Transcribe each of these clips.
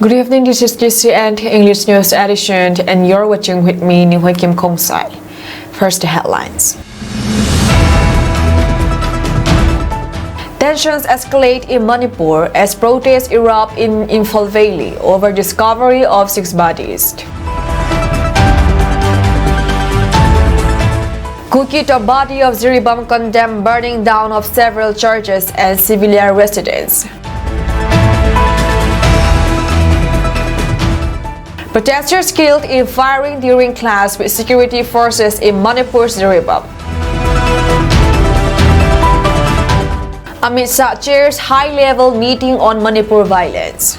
Good evening, this is GCN English News Edition, and you're watching with me, Nihoy Kim Kongsai. First, the headlines. Tensions escalate in Manipur as protests erupt in Imphal Valley over discovery of 6 bodies. Kuki to body of Ziribam condemned burning down of several churches and civilian residents. Protesters killed in firing during clash with security forces in Manipur's Ziribam. Amit Shah chairs high-level meeting on Manipur violence.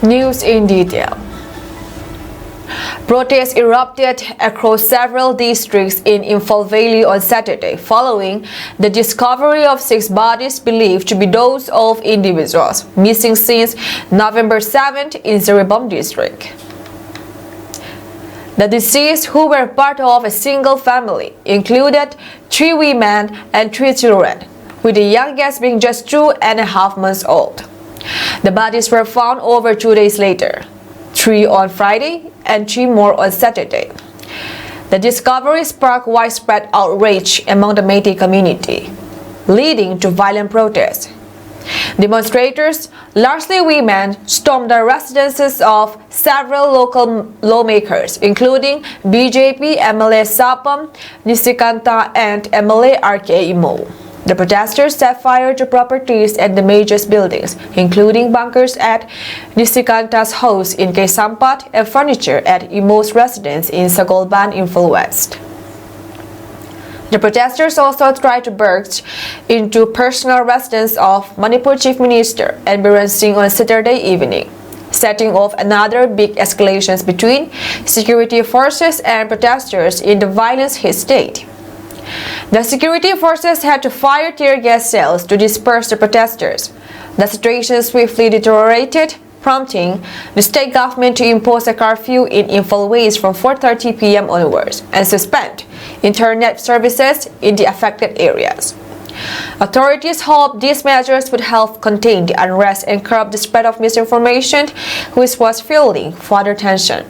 News in detail. Protests erupted across several districts in Imphal Valley on Saturday following the discovery of 6 bodies believed to be those of individuals missing since November 7th in Ziribam district. The deceased, who were part of a single family, included 3 women and 3 children, with the youngest being just 2.5 months old. The bodies were found over 2 days later, 3 on Friday and 3 more on Saturday. The discovery sparked widespread outrage among the Métis community, leading to violent protests. Demonstrators, largely women, stormed the residences of several local lawmakers, including BJP MLA Sapam Nisikanta and MLA RK Imo. The protesters set fire to properties at the major buildings, including bunkers at Nisikanta's house in Kaisampat and furniture at Imo's residence in Sagolban, Imphal West. The protesters also tried to burst into personal residence of Manipur Chief Minister and Biren Singh on Saturday evening, setting off another big escalations between security forces and protesters in the violence-hit state. The security forces had to fire tear gas cells to disperse the protesters. The situation swiftly deteriorated, prompting the state government to impose a curfew in Imphal West from 4:30 p.m. onwards and suspend internet services in the affected areas. Authorities hope these measures would help contain the unrest and curb the spread of misinformation, which was fueling further tension.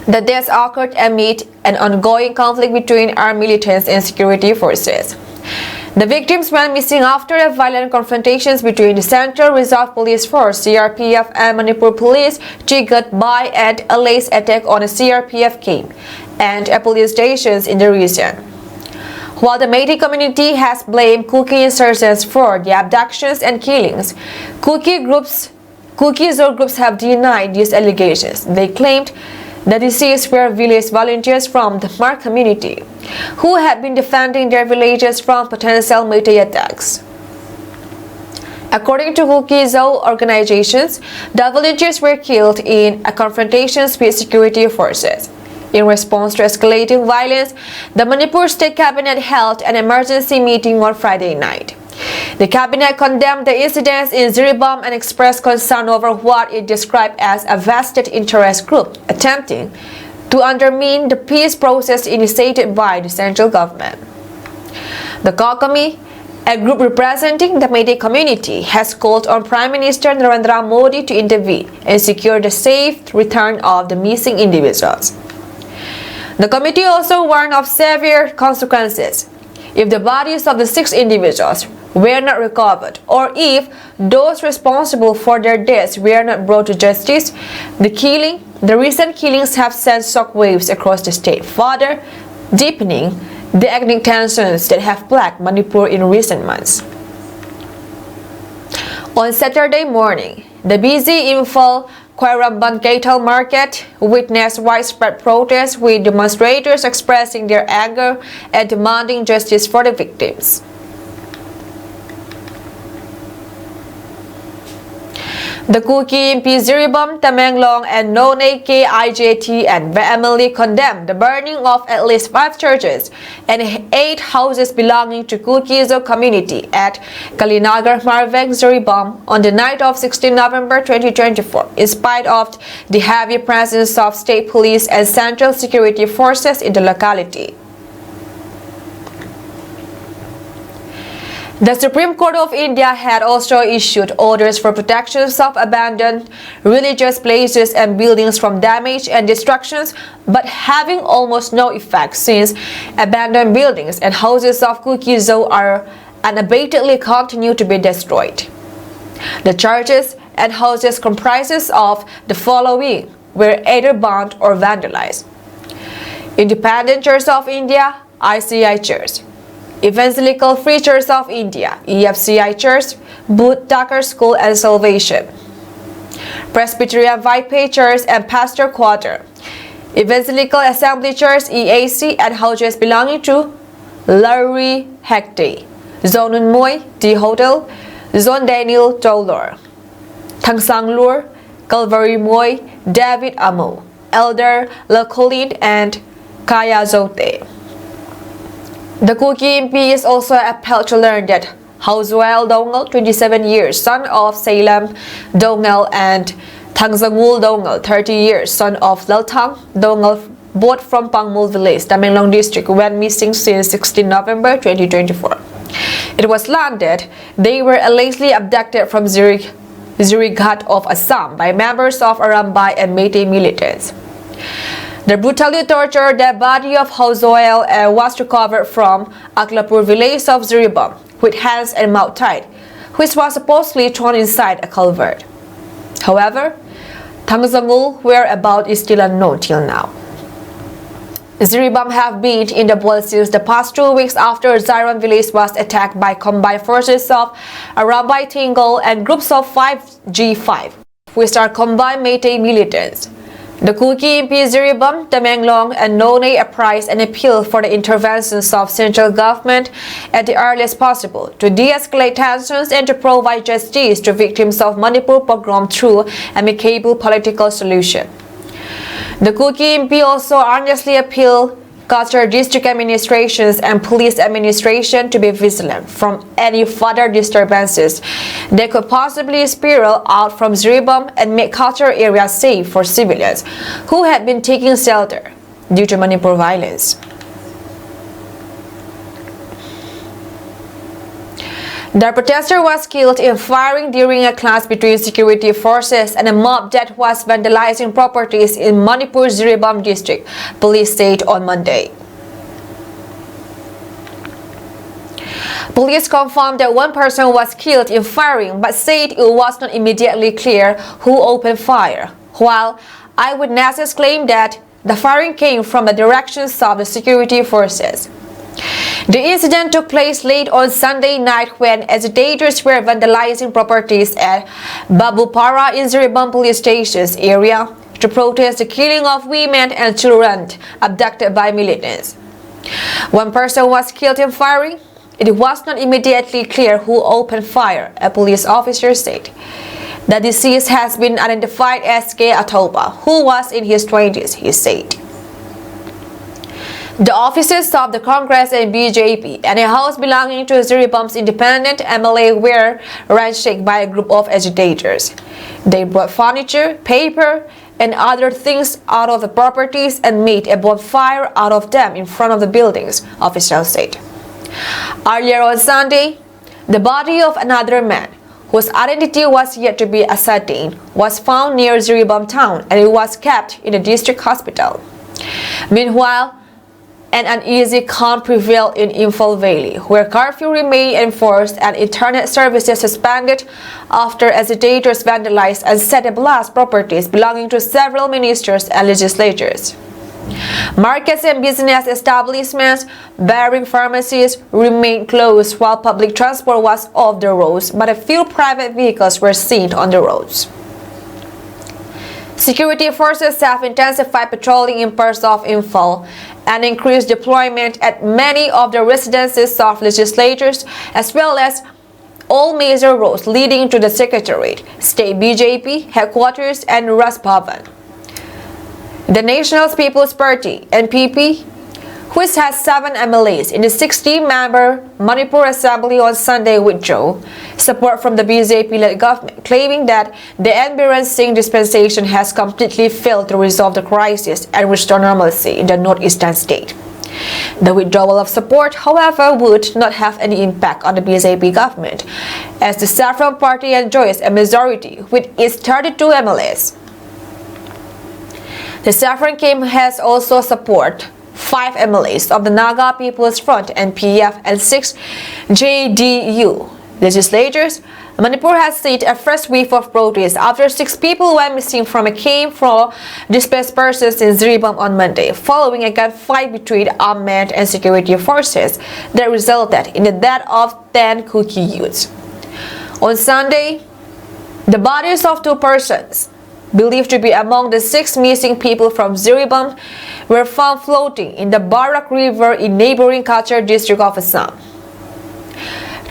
The deaths occurred amid an ongoing conflict between armed militants and security forces. The victims went missing after a violent confrontations between the Central Reserve Police Force (CRPF) and Manipur Police, triggered by an alleged attack on a CRPF camp and a police stations in the region. While the Métis community has blamed Kuki insurgents for the abductions and killings, Kuki groups have denied these allegations. They claimed the deceased were village volunteers from the Mar community who had been defending their villages from potential Métis attacks. According to Kuki organizations, the volunteers were killed in a confrontations with security forces. In response to escalating violence, the Manipur State Cabinet held an emergency meeting on Friday night. The cabinet condemned the incidents in Ziribam and expressed concern over what it described as a vested interest group attempting to undermine the peace process initiated by the central government. The Coffin, a group representing the Métis community, has called on Prime Minister Narendra Modi to intervene and secure the safe return of the missing individuals. The committee also warned of severe consequences if the bodies of the 6 individuals were not recovered, or if those responsible for their deaths were not brought to justice. The recent killings have sent shockwaves across the state, further deepening the ethnic tensions that have plagued Manipur in recent months. On Saturday morning, the busy Imphal Khairamban cattle market witnessed widespread protests, with demonstrators expressing their anger and demanding justice for the victims. The Kuki MP Ziribam, Tamenglong, and None KIJT and VMLE condemned the burning of at least 5 churches and 8 houses belonging to Kukizo community at Kalinagar Marvek, Ziribam on the night of 16 November 2024, in spite of the heavy presence of state police and central security forces in the locality. The Supreme Court of India had also issued orders for protections of abandoned religious places and buildings from damage and destructions, but having almost no effect since abandoned buildings and houses of Kuki Zoo are unabatedly continue to be destroyed. The churches and houses comprises of the following were either burned or vandalized: Independent Church of India, ICI Church; Evangelical Free Church of India, EFCI Church; Booth Tucker School and Salvation; Presbyterian White Pay Church and Pastor Quarter; Evangelical Assembly Church, EAC, and houses belonging to Larry Hecte; Zonun Moy, D Hotel; Zon Daniel Tolor; Tangsang Lur, Calvary Moy, David Amo, Elder Lacolin, and Kaya Zote. The Kuki MP is also appalled to learn that Housewild Dongal, 27 years, son of Salem Dongal, and Tangzangul Dongal, 30 years, son of Laltang Dongal, both from Pangmul Village, Tamenglong District, went missing since 16 November 2024. It was learned that they were allegedly abducted from Zirighat of Assam by members of Arambai and Meitei militants. The brutally tortured dead body of Houseoil was recovered from Aklapur village of Ziribam with hands and mouth tied, which was supposedly thrown inside a culvert. However, Tangzangul whereabouts is still unknown till now. Ziribam have been in the boil since the past 2 weeks after Ziron village was attacked by combined forces of Arambai Tingle and groups of 5G5, which are combined Meitei militants. The Kuki MP Ziribam, Tamenglong, and Nonay apprised and appealed for the interventions of central government at the earliest possible to de-escalate tensions and to provide justice to victims of Manipur pogrom through amicable political solution. The Kuki MP also earnestly appealed Qatar district administrations and police administration to be vigilant from any further disturbances that could possibly spiral out from Ziribam and make Qatar area safe for civilians who had been taking shelter due to Manipur violence. The protester was killed in firing during a clash between security forces and a mob that was vandalizing properties in Manipur Ziribam district, police said on Monday. Police confirmed that one person was killed in firing but said it was not immediately clear who opened fire, while eyewitnesses claimed that the firing came from the directions of the security forces. The incident took place late on Sunday night when agitators were vandalizing properties at Babupara in Ziribam police station's area to protest the killing of women and children abducted by militants. One person was killed in firing. It was not immediately clear who opened fire, a police officer said. The deceased has been identified as K. Atoba, who was in his 20s, he said. The officers of the Congress and BJP and a house belonging to Ziribam's independent MLA were ransacked by a group of agitators. They brought furniture, paper, and other things out of the properties and made a bonfire out of them in front of the buildings, officials said. Earlier on Sunday, the body of another man, whose identity was yet to be ascertained, was found near Ziribam town and it was kept in the district hospital. Meanwhile, an uneasy calm prevailed in Imphal Valley, where curfew remained enforced and internet services suspended after agitators vandalized and set ablaze properties belonging to several ministers and legislators. Markets and business establishments bearing pharmacies remained closed while public transport was off the roads, but a few private vehicles were seen on the roads. Security forces have intensified patrolling in parts of Imphal and increased deployment at many of the residences of legislators as well as all major roads leading to the Secretariat, State BJP headquarters and Ras Bhavan. The National People's Party, NPP, which has 7 MLAs in the 60-member Manipur Assembly on Sunday withdrew support from the BJP-led government, claiming that the N. Singh dispensation has completely failed to resolve the crisis and restore normalcy in the northeastern state. The withdrawal of support, however, would not have any impact on the BJP government, as the Saffron Party enjoys a majority with its 32 MLAs. The Saffron Camp has also support 5 MLAs of the Naga People's Front (NPF) and 6 JDU legislators. Manipur has seen a fresh wave of protests after 6 people went missing from a camp for displaced persons in Ziribam on Monday, following a gunfight between armed and security forces that resulted in the death of 10 Kuki youths. On Sunday, the bodies of 2 persons believed to be among the 6 missing people from Ziribam were found floating in the Barak River in neighboring Kachar district of Assam.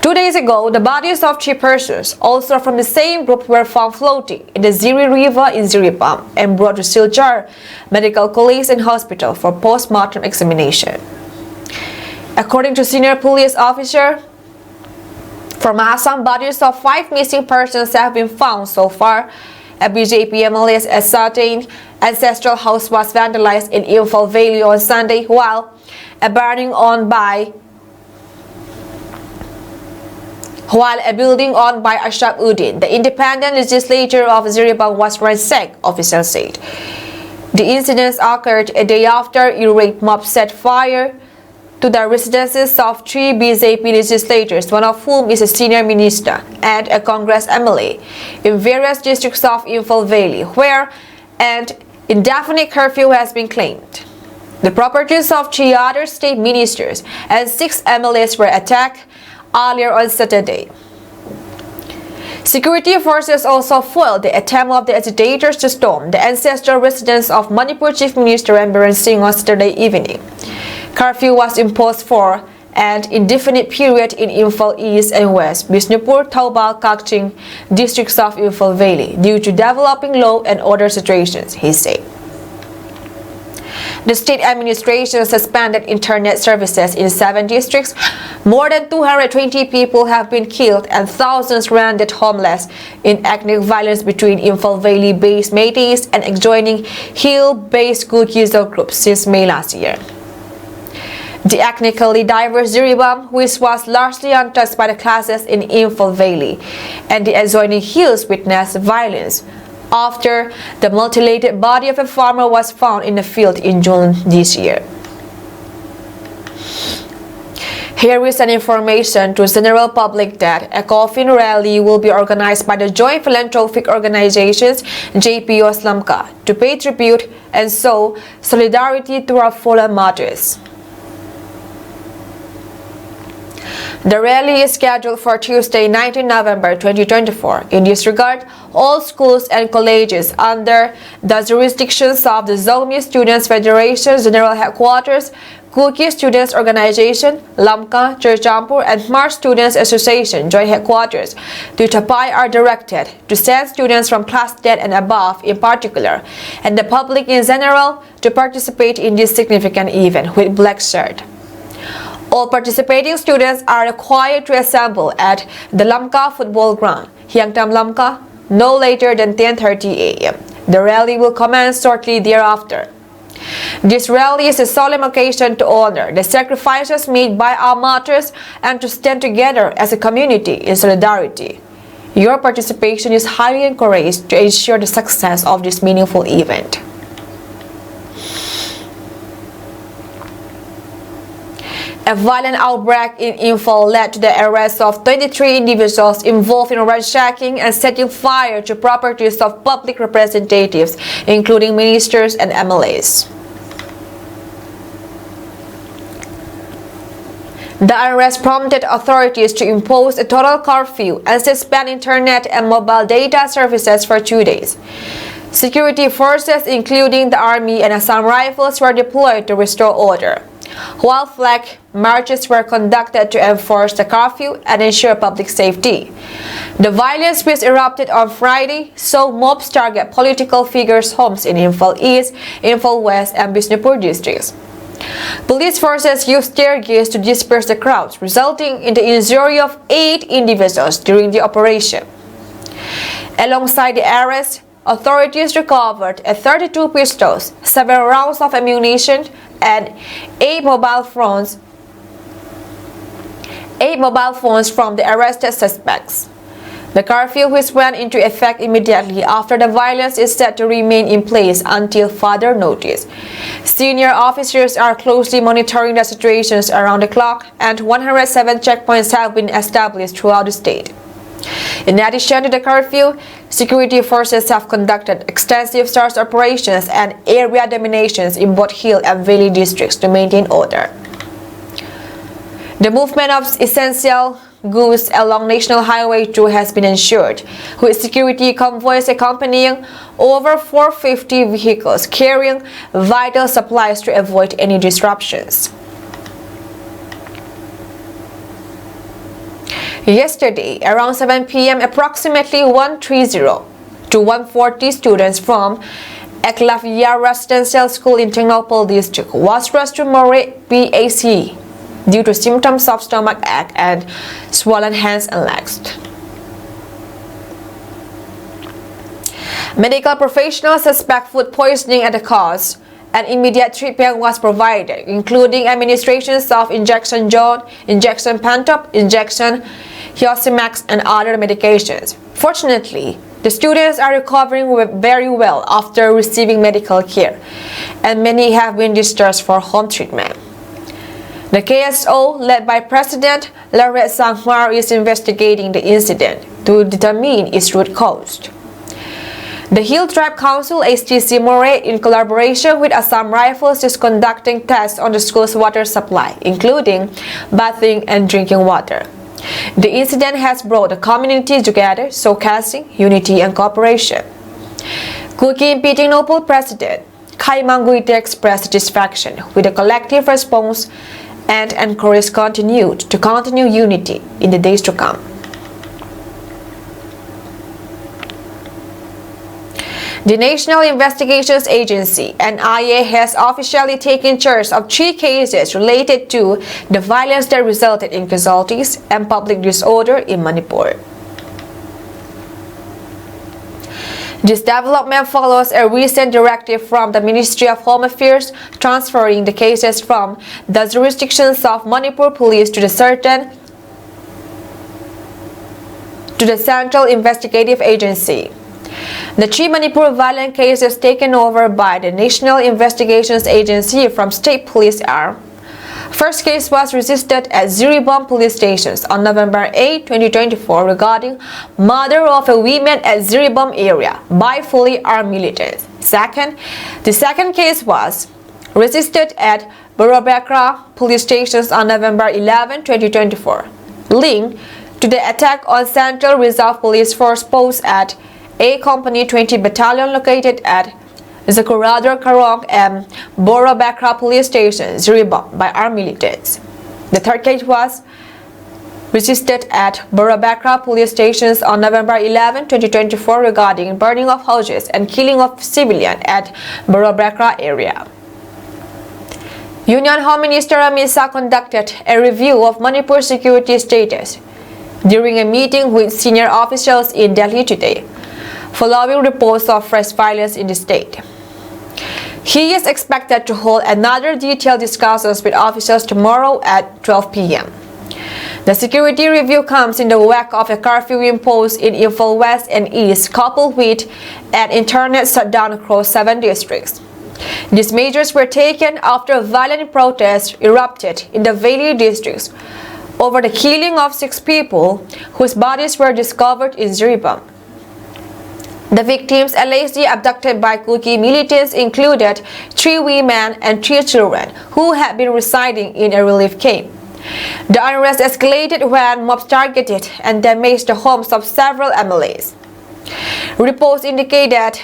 2 days ago, the bodies of 3 persons, also from the same group, were found floating in the Ziri River in Ziribam and brought to Silchar Medical College and Hospital for post-mortem examination. According to senior police officer from Assam, bodies of 5 missing persons have been found so far. A BJP MLA's ascertained ancestral house was vandalized in Imphal Valley on Sunday, while a building owned by Ashraf Uddin, the independent legislator of Ziribam, was ransacked, officials said. The incidents occurred a day after irate mob set fire to the residences of 3 BJP legislators, one of whom is a senior minister and a Congress MLA, in various districts of Imphal Valley, where an indefinite curfew has been claimed. The properties of 3 other state ministers and 6 MLAs were attacked earlier on Saturday. Security forces also foiled the attempt of the agitators to storm the ancestral residence of Manipur Chief Minister Biren Singh on Saturday evening. Curfew was imposed for an indefinite period in Imphal East and West, Bishnupur, Taubal, Kakching districts of Imphal Valley due to developing law and order situations, he said. The state administration suspended internet services in 7 districts. More than 220 people have been killed and thousands rendered homeless in ethnic violence between Imphal Valley-based Métis and adjoining hill-based Kuki groups since May last year. The ethnically diverse Ziribam, which was largely untouched by the clashes in Imphal Valley, and the adjoining hills witnessed violence after the mutilated body of a farmer was found in the field in June this year. Here is an information to general public that a Coffin rally will be organized by the joint philanthropic organizations JPO Slamka to pay tribute and show solidarity to our fallen martyrs. The rally is scheduled for Tuesday, 19 November 2024. In this regard, all schools and colleges under the jurisdictions of the Zomi Students Federation General Headquarters, Kuki Students Organization, Lamka, Churchampur, and March Students Association Joint Headquarters to Tapai are directed to send students from class 10 and above in particular, and the public in general, to participate in this significant event with black shirt. All participating students are required to assemble at the Lamka football ground, Hyangtam Lamka, no later than 10:30 a.m. The rally will commence shortly thereafter. This rally is a solemn occasion to honor the sacrifices made by our martyrs and to stand together as a community in solidarity. Your participation is highly encouraged to ensure the success of this meaningful event. A violent outbreak in Imphal led to the arrest of 23 individuals involved in ransacking and setting fire to properties of public representatives, including ministers and MLAs. The unrest prompted authorities to impose a total curfew and suspend internet and mobile data services for 2 days. Security forces, including the Army and Assam Rifles, were deployed to restore order, while flag marches were conducted to enforce the curfew and ensure public safety. The violence which erupted on Friday saw mobs target political figures' homes in Imphal East, Imphal West, and Bishnupur districts. Police forces used tear gas to disperse the crowds, resulting in the injury of 8 individuals during the operation. Alongside the arrest, authorities recovered 32 pistols, 7 rounds of ammunition, and 8 mobile phones from the arrested suspects. The curfew, which went into effect immediately after the violence, is set to remain in place until further notice. Senior officers are closely monitoring the situations around the clock, and 107 checkpoints have been established throughout the state. In addition to the curfew, security forces have conducted extensive search operations and area dominations in both hill and valley districts to maintain order. The movement of essential goods along National Highway 2 has been ensured, with security convoys accompanying over 450 vehicles carrying vital supplies to avoid any disruptions. Yesterday, around 7 p.m., approximately 130 to 140 students from Eklavya Residential School in Ternopil District was rushed to More PAC due to symptoms of stomach ache and swollen hands and legs. Medical professionals suspect food poisoning at the cause, and immediate treatment was provided, including administrations of injection John, injection Pantop, injection Hyosemax, and other medications. Fortunately, the students are recovering very well after receiving medical care, and many have been discharged for home treatment. The KSO, led by President Laurent Sangmar, is investigating the incident to determine its root cause. The Hill Tribe Council HTC More, in collaboration with Assam Rifles, is conducting tests on the school's water supply, including bathing and drinking water. The incident has brought the community together, showcasing unity and cooperation. Kuki in Ternopil President Kai Manguite expressed satisfaction with the collective response and encouraged continue unity in the days to come. The National Investigations Agency (NIA) has officially taken charge of 3 cases related to the violence that resulted in casualties and public disorder in Manipur. This development follows a recent directive from the Ministry of Home Affairs transferring the cases from the jurisdictions of Manipur Police to the Central Investigative Agency. The 3 Manipur violent cases taken over by the National Investigations Agency from State Police are: first case was registered at Ziribam Police Stations on November 8, 2024 regarding murder of a woman at Ziribam area by fully armed militants. The second case was registered at Borobekra Police Stations on November 11, 2024, linked to the attack on Central Reserve Police Force post at A Company 20 Battalion located at Zakuradar Karong and Borobekra Police Station, Ziribam, by armed militants. The third case was registered at Borobekra Police Stations on November 11, 2024 regarding burning of houses and killing of civilians at Borobekra area. Union Home Minister Amit Shah conducted a review of Manipur security status during a meeting with senior officials in Delhi today, following reports of fresh violence in the state. He is expected to hold another detailed discussions with officials tomorrow at 12 p.m. The security review comes in the wake of a curfew imposed in Imphal West and East, coupled with an internet shutdown across 7 districts. These measures were taken after violent protests erupted in the valley districts over the killing of 6 people whose bodies were discovered in Ziribam. The victims allegedly abducted by Kuki militants included 3 women and 3 children who had been residing in a relief camp. The unrest escalated when mobs targeted and damaged the homes of several MLAs. Reports indicate that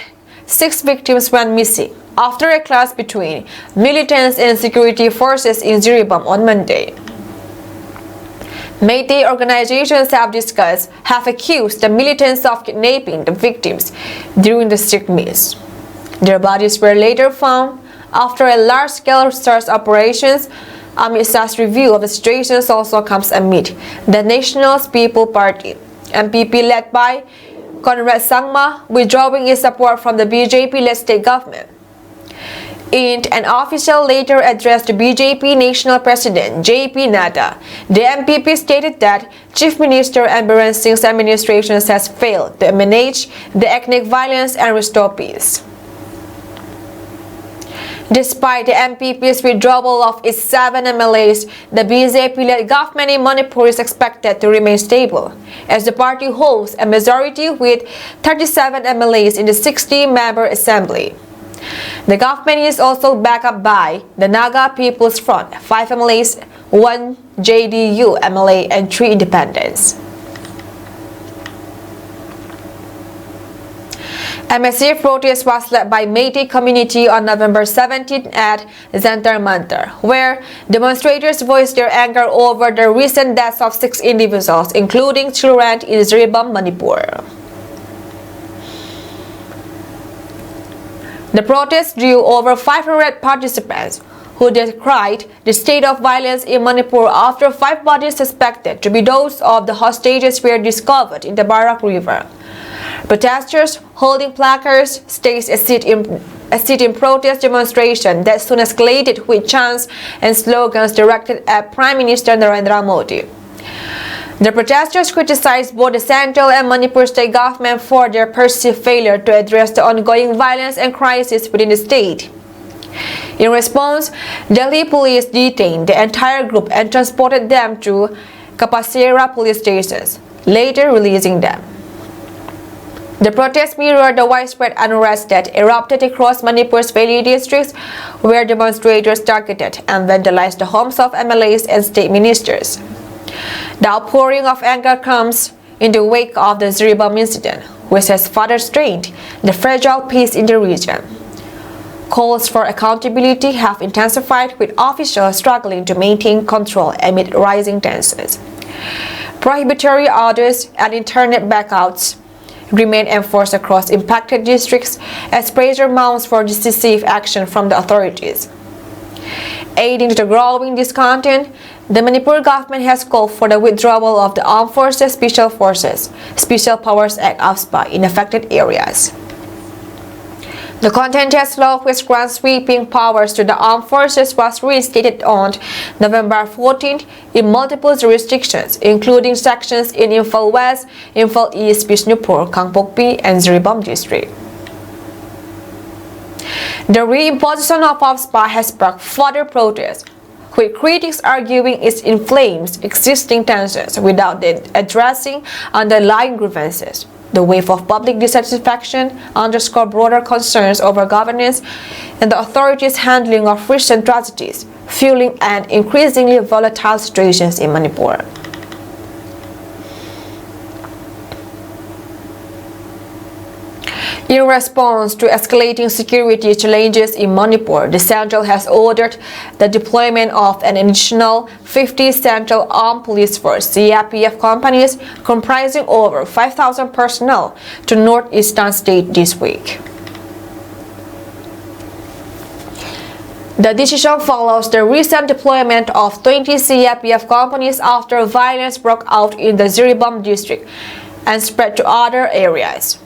6 victims went missing after a clash between militants and security forces in Ziribam on Monday. Meitei organizations have accused the militants of kidnapping the victims during the strict meals. Their bodies were later found after a large-scale search operations. Amit Shah's review of the situations also comes amid the National People's Party (NPP) led by Conrad Sangma withdrawing its support from the BJP-led state government. In an official letter addressed to BJP National President JP Nadda, the MPP stated that Chief Minister and Biren Singh's administration has failed to manage the ethnic violence and restore peace. Despite the MPP's withdrawal of its 7 MLAs, the BJP-led government in Manipur is expected to remain stable, as the party holds a majority with 37 MLAs in the 60-member assembly. The government is also backed up by the Naga People's Front, 5 MLAs, 1 JDU MLA, and 3 independents. A massive protest was led by Meitei community on November 17 at Jantar Mantar, where demonstrators voiced their anger over the recent deaths of 6 individuals, including children in Ziribam, Manipur. The protest drew over 500 participants, who decried the state of violence in Manipur after 5 bodies suspected to be those of the hostages were discovered in the Barak River. Protesters holding placards staged a sit-in protest demonstration that soon escalated with chants and slogans directed at Prime Minister Narendra Modi. The protesters criticized both the central and Manipur state government for their perceived failure to address the ongoing violence and crisis within the state. In response, Delhi police detained the entire group and transported them to Kapasera police stations, later releasing them. The protest mirrored the widespread unrest that erupted across Manipur's valley districts, where demonstrators targeted and vandalized the homes of MLAs and state ministers. The outpouring of anger comes in the wake of the Ziribam incident, which has further strained the fragile peace in the region. Calls for accountability have intensified, with officials struggling to maintain control amid rising tensions. Prohibitory orders and internet blackouts remain enforced across impacted districts as pressure mounts for decisive action from the authorities. Aiding to the growing discontent, the Manipur government has called for the withdrawal of the Armed Forces Special Forces Special Powers Act (AFSPA) in affected areas. The contentious law, which grants sweeping powers to the armed forces, was reinstated on November 14 in multiple jurisdictions, including sections in Imphal West, Imphal East, Bishnupur, Kangpokpi, and Ziribam district. The reimposition of AFSPA has sparked further protests, with critics arguing it inflames existing tensions without addressing underlying grievances. The wave of public dissatisfaction underscores broader concerns over governance and the authorities' handling of recent tragedies, fueling an increasingly volatile situation in Manipur. In response to escalating security challenges in Manipur, the Central has ordered the deployment of an additional 50 Central Armed Police Force (CRPF) companies comprising over 5,000 personnel to northeastern state this week. The decision follows the recent deployment of 20 CRPF companies after violence broke out in the Ziribam district and spread to other areas.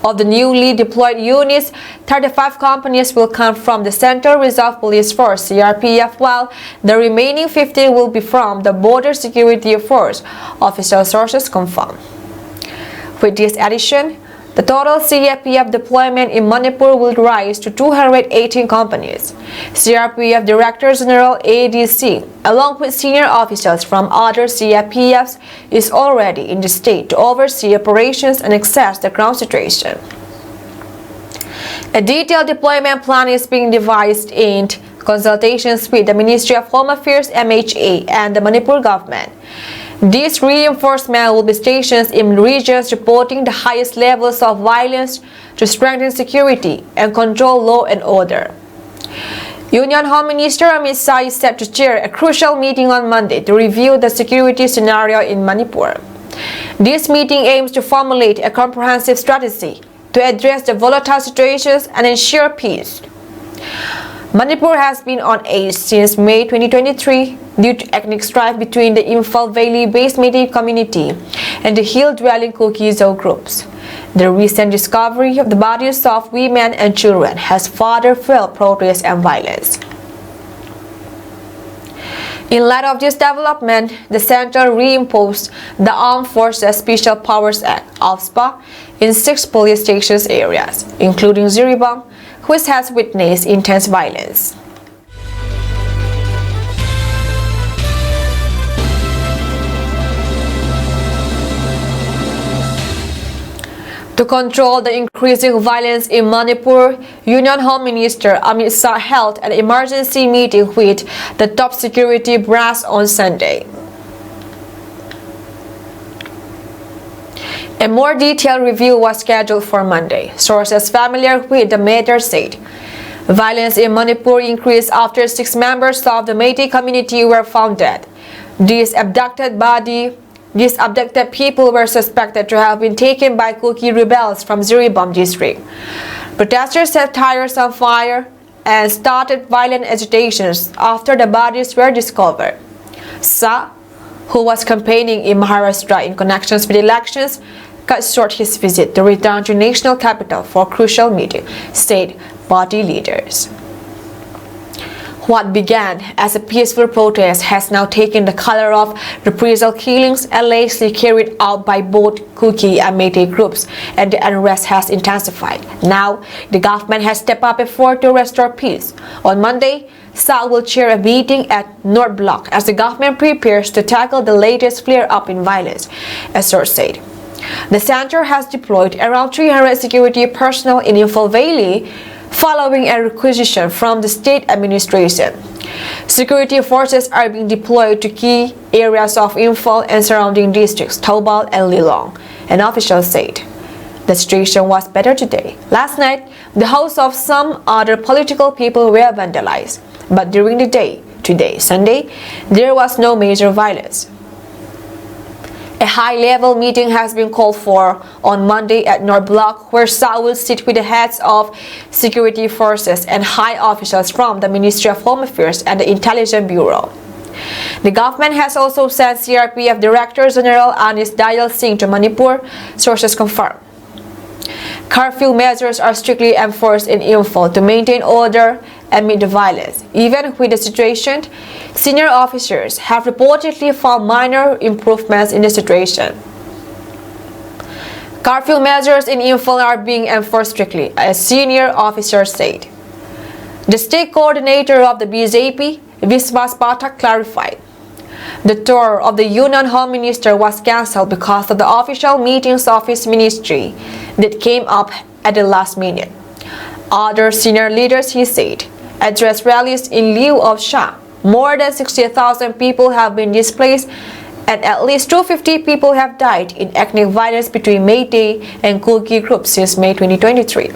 Of the newly deployed units, 35 companies will come from the Central Reserve Police Force (CRPF), while the remaining 15 will be from the Border Security Force, official sources confirm. With this addition, the total CRPF deployment in Manipur will rise to 218 companies. CRPF Director General ADC, along with senior officials from other CRPFs, is already in the state to oversee operations and assess the ground situation. A detailed deployment plan is being devised in consultations with the Ministry of Home Affairs (MHA) and the Manipur government. These reinforcements will be stationed in regions reporting the highest levels of violence to strengthen security and control law and order. Union Home Minister Amit Shah is set to chair a crucial meeting on Monday to review the security scenario in Manipur. This meeting aims to formulate a comprehensive strategy to address the volatile situations and ensure peace. Manipur has been on edge since May 2023 due to ethnic strife between the Imphal Valley-based Metis community and the hill-dwelling Kuki-Zo groups. The recent discovery of the bodies of women and children has further fueled protests and violence. In light of this development, the center reimposed the Armed Forces Special Powers Act (AFSPA) in 6 police stations areas, including Ziribam, which has witnessed intense violence. To control the increasing violence in Manipur, Union Home Minister Amit Shah held an emergency meeting with the top security brass on Sunday. A more detailed review was scheduled for Monday, sources familiar with the matter said. Violence in Manipur increased after 6 members of the Metis community were found dead. These abducted people were suspected to have been taken by Kuki rebels from Ziribam district. Protesters set tires on fire and started violent agitations after the bodies were discovered. Shah, who was campaigning in Maharashtra in connection with elections, cut short his visit to return to national capital for a crucial meeting, said party leaders. What began as a peaceful protest has now taken the color of reprisal killings allegedly carried out by both Kuki and Metis groups, and the unrest has intensified. Now, the government has stepped up effort to restore peace. On Monday, Shah will chair a meeting at North Block as the government prepares to tackle the latest flare-up in violence, a source said. The center has deployed around 300 security personnel in Imphal Valley following a requisition from the state administration. Security forces are being deployed to key areas of Imphal and surrounding districts, Taubal and Lilong, an official said. The situation was better today. Last night, the house of some other political people were vandalized, but during the day, today, Sunday, there was no major violence. A high-level meeting has been called for on Monday at North Block, where Shah will sit with the heads of security forces and high officials from the Ministry of Home Affairs and the Intelligence Bureau. The government has also sent CRPF Director General Anis Dayal Singh to Manipur, sources confirm. Curfew measures are strictly enforced in Imphal to maintain order amid the violence. Even with the situation, senior officers have reportedly found minor improvements in the situation. Curfew measures in Imphal are being enforced strictly, a senior officer said. The state coordinator of the BJP, Viswas Pathak, clarified. The tour of the Union Home Minister was cancelled because of the official meetings of his ministry that came up at the last minute. Other senior leaders, he said, addressed rallies in lieu of Shah. More than 60,000 people have been displaced and at least 250 people have died in ethnic violence between Metis and Kuki groups since May 2023.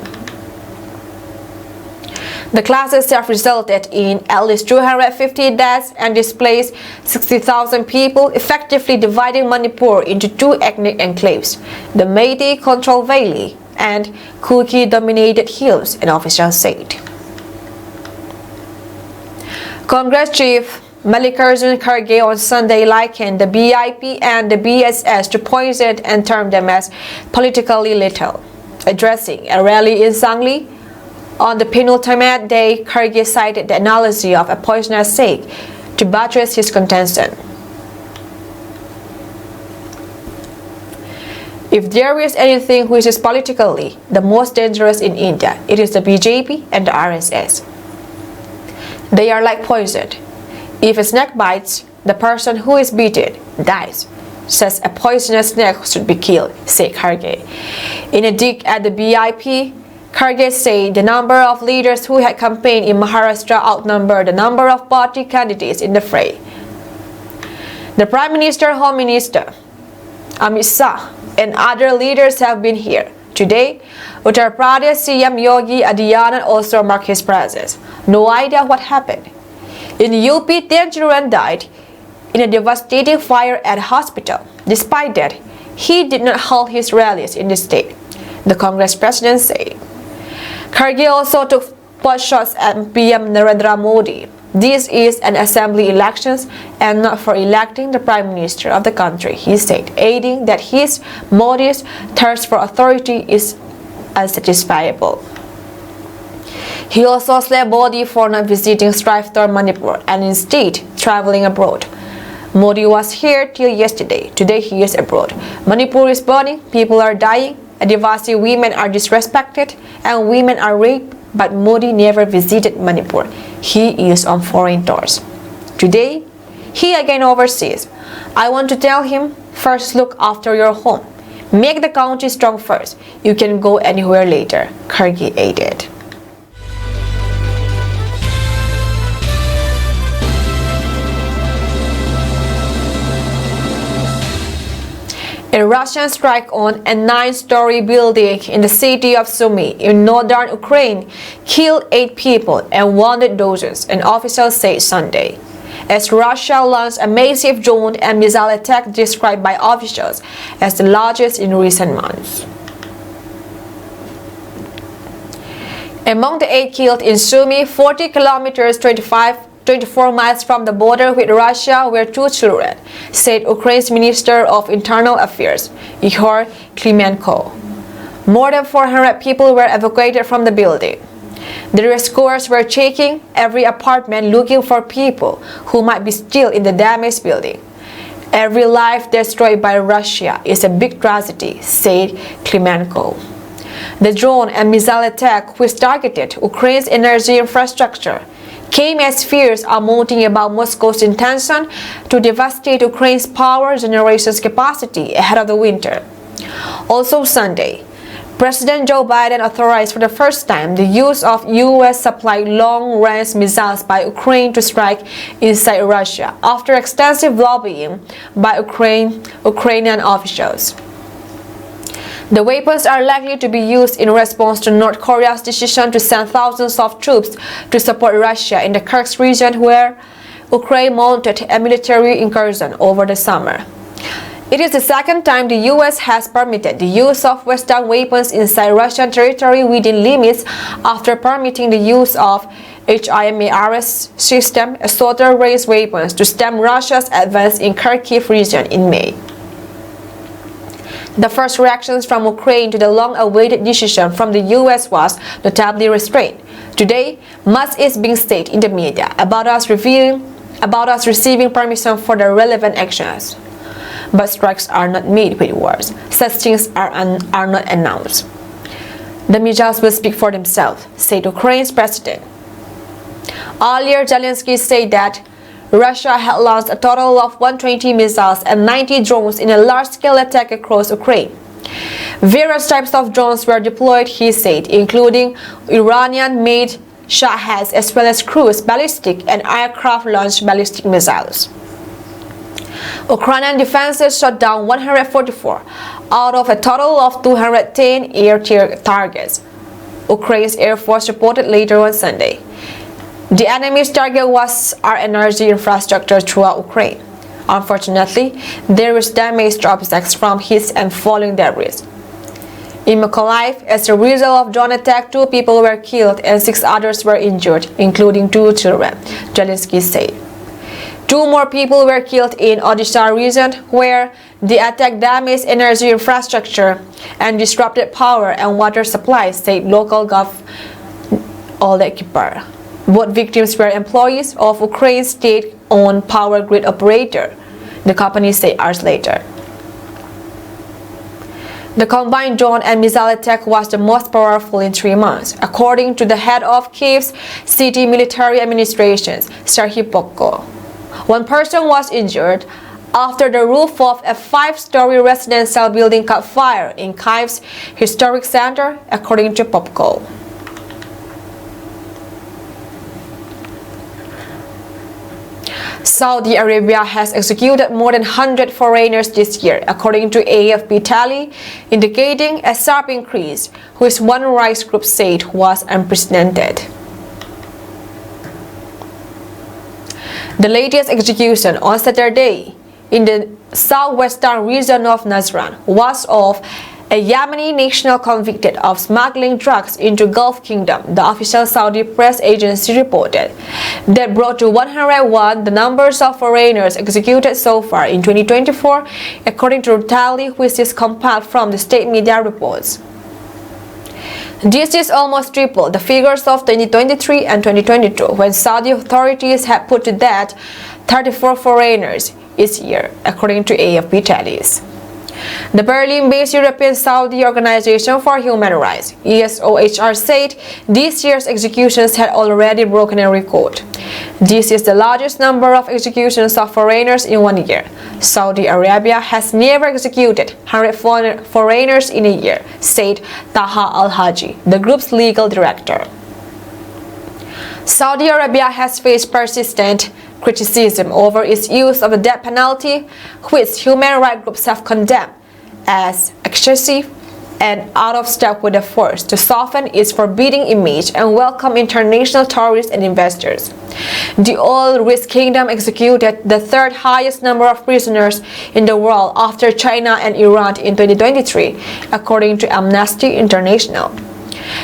The clashes have resulted in at least 250 deaths and displaced 60,000 people, effectively dividing Manipur into 2 ethnic enclaves, the Metis-controlled Valley and Kuki-dominated hills, an official said. Congress Chief Mallikarjun Kharge on Sunday likened the BIP and the BSS to poison and termed them as politically lethal. Addressing a rally in Sangli on the penultimate day, Kharge cited the analogy of a poisonous snake to buttress his contention. If there is anything which is politically the most dangerous in India, it is the BJP and the RSS. They are like poison. If a snake bites, the person who is bitten dies. Says a poisonous snake should be killed, said Kharge. In a dig at the BIP, Kharge said the number of leaders who had campaigned in Maharashtra outnumbered the number of party candidates in the fray. The Prime Minister, Home Minister, Amit Shah, and other leaders have been here. Today, Uttar Pradesh CM Yogi Adityanath also marked his presence. No idea what happened. In UP, 10 children died in a devastating fire at a hospital. Despite that, he did not hold his rallies in the state, the Congress president said. Kharge also took pot shots at PM Narendra Modi. This is an assembly elections and not for electing the prime minister of the country, he said, adding that his Modi's thirst for authority is unsatisfiable. He also slammed Modi for not visiting strife-torn Manipur and instead traveling abroad. Modi was here till yesterday. Today he is abroad. Manipur is burning, people are dying, Adivasi women are disrespected, and women are raped, but Modi never visited Manipur. He is on foreign tours. Today, he again overseas. I want to tell him, first look after your home. Make the country strong first. You can go anywhere later, Kyrgyz added. A Russian strike on a 9-story building in the city of Sumy in northern Ukraine killed 8 people and wounded dozens, an official said Sunday, as Russia launched a massive drone and missile attack described by officials as the largest in recent months. Among the 8 killed in Sumy, 40 kilometers 24 miles from the border with Russia were 2 children, said Ukraine's Minister of Internal Affairs, Ihor Klimenko. More than 400 people were evacuated from the building. The rescuers were checking every apartment looking for people who might be still in the damaged building. Every life destroyed by Russia is a big tragedy, said Klimenko. The drone and missile attack, which targeted Ukraine's energy infrastructure, came as fears are mounting about Moscow's intention to devastate Ukraine's power generation capacity ahead of the winter. Also Sunday, President Joe Biden authorized for the first time the use of U.S.-supplied long-range missiles by Ukraine to strike inside Russia after extensive lobbying by Ukrainian officials. The weapons are likely to be used in response to North Korea's decision to send thousands of troops to support Russia in the Kursk region where Ukraine mounted a military incursion over the summer. It is the second time the U.S. has permitted the use of Western weapons inside Russian territory within limits after permitting the use of HIMARS system, a shorter-range weapons, to stem Russia's advance in Kharkiv region in May. The first reactions from Ukraine to the long-awaited decision from the U.S. was notably restrained. Today, much is being said in the media about us receiving permission for the relevant actions. But strikes are not made with words. Such things are not announced. The measures will speak for themselves, said Ukraine's president. Earlier, Zelensky said that Russia had launched a total of 120 missiles and 90 drones in a large-scale attack across Ukraine. Various types of drones were deployed, he said, including Iranian-made Shaheds as well as cruise, ballistic, and aircraft-launched ballistic missiles. Ukrainian defenses shot down 144 out of a total of 210 air targets, Ukraine's Air Force reported later on Sunday. The enemy's target was our energy infrastructure throughout Ukraine. Unfortunately, there was damage to objects from hits and falling debris. In Mykolaiv, as a result of drone attack, 2 people were killed and 6 others were injured, including 2 children, Zelensky said. 2 more people were killed in Odisha region, where the attack damaged energy infrastructure and disrupted power and water supplies, said local Gov Olekipar. Both victims were employees of Ukraine's state-owned power grid operator, the company said hours later. The combined drone and missile attack was the most powerful in 3 months, according to the head of Kyiv's city military administration, Serhiy Popko. 1 person was injured after the roof of a 5-story residential building caught fire in Kyiv's historic center, according to Popko. Saudi Arabia has executed more than 100 foreigners this year, according to AFP tally, indicating a sharp increase, which one rights group said was unprecedented. The latest execution on Saturday in the southwestern region of Najran was of a Yemeni national convicted of smuggling drugs into Gulf Kingdom, the official Saudi press agency reported. That brought to 101 the numbers of foreigners executed so far in 2024, according to tally which is compiled from the state media reports. This is almost triple the figures of 2023 and 2022, when Saudi authorities had put to death 34 foreigners each year, according to AFP tallies. The Berlin-based European Saudi Organization for Human Rights (ESOHR) said this year's executions had already broken a record. This is the largest number of executions of foreigners in 1 year. Saudi Arabia has never executed 100 foreigners in a year, said Taha Al-Haji, the group's legal director. Saudi Arabia has faced persistent criticism over its use of the death penalty, which human rights groups have condemned as excessive and out of step with the force to soften its forbidding image and welcome international tourists and investors. The oil-rich kingdom executed the third highest number of prisoners in the world after China and Iran in 2023, according to Amnesty International.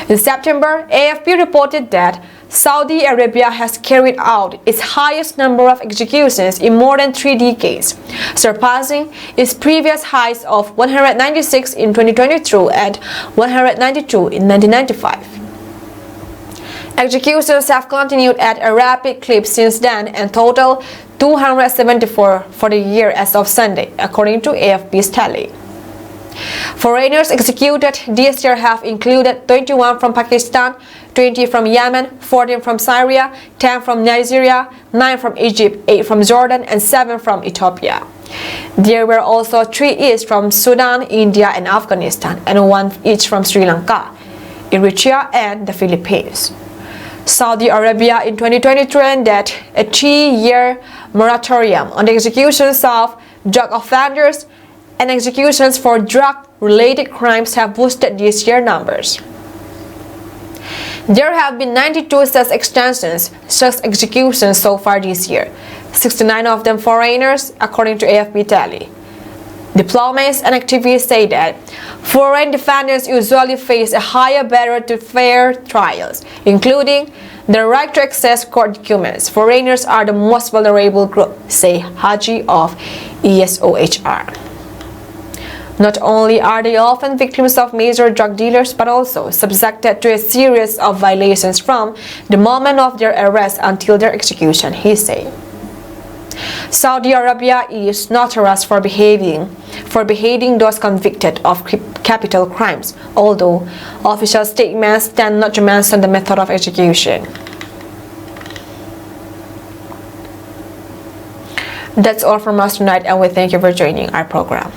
In September, AFP reported that Saudi Arabia has carried out its highest number of executions in more than 3 decades, surpassing its previous highs of 196 in 2022 and 192 in 1995. Executions have continued at a rapid clip since then and total 274 for the year as of Sunday, according to AFP's tally. Foreigners executed this year have included 21 from Pakistan, 20 from Yemen, 14 from Syria, 10 from Nigeria, 9 from Egypt, 8 from Jordan, and 7 from Ethiopia. There were also 3 each from Sudan, India, and Afghanistan, and 1 each from Sri Lanka, Eritrea, and the Philippines. Saudi Arabia in 2023 ended a 3-year moratorium on the executions of drug offenders, and executions for drug-related crimes have boosted this year's numbers. There have been 92 such executions so far this year, 69 of them foreigners, according to AFP tally. Diplomats and activists say that foreign defendants usually face a higher barrier to fair trials, including the right to access court documents. Foreigners are the most vulnerable group, say Haji of ESOHR. Not only are they often victims of major drug dealers, but also subjected to a series of violations from the moment of their arrest until their execution, he said. Saudi Arabia is notorious for beheading those convicted of capital crimes, although official statements tend not to mention the method of execution. That's all from us tonight, and we thank you for joining our program.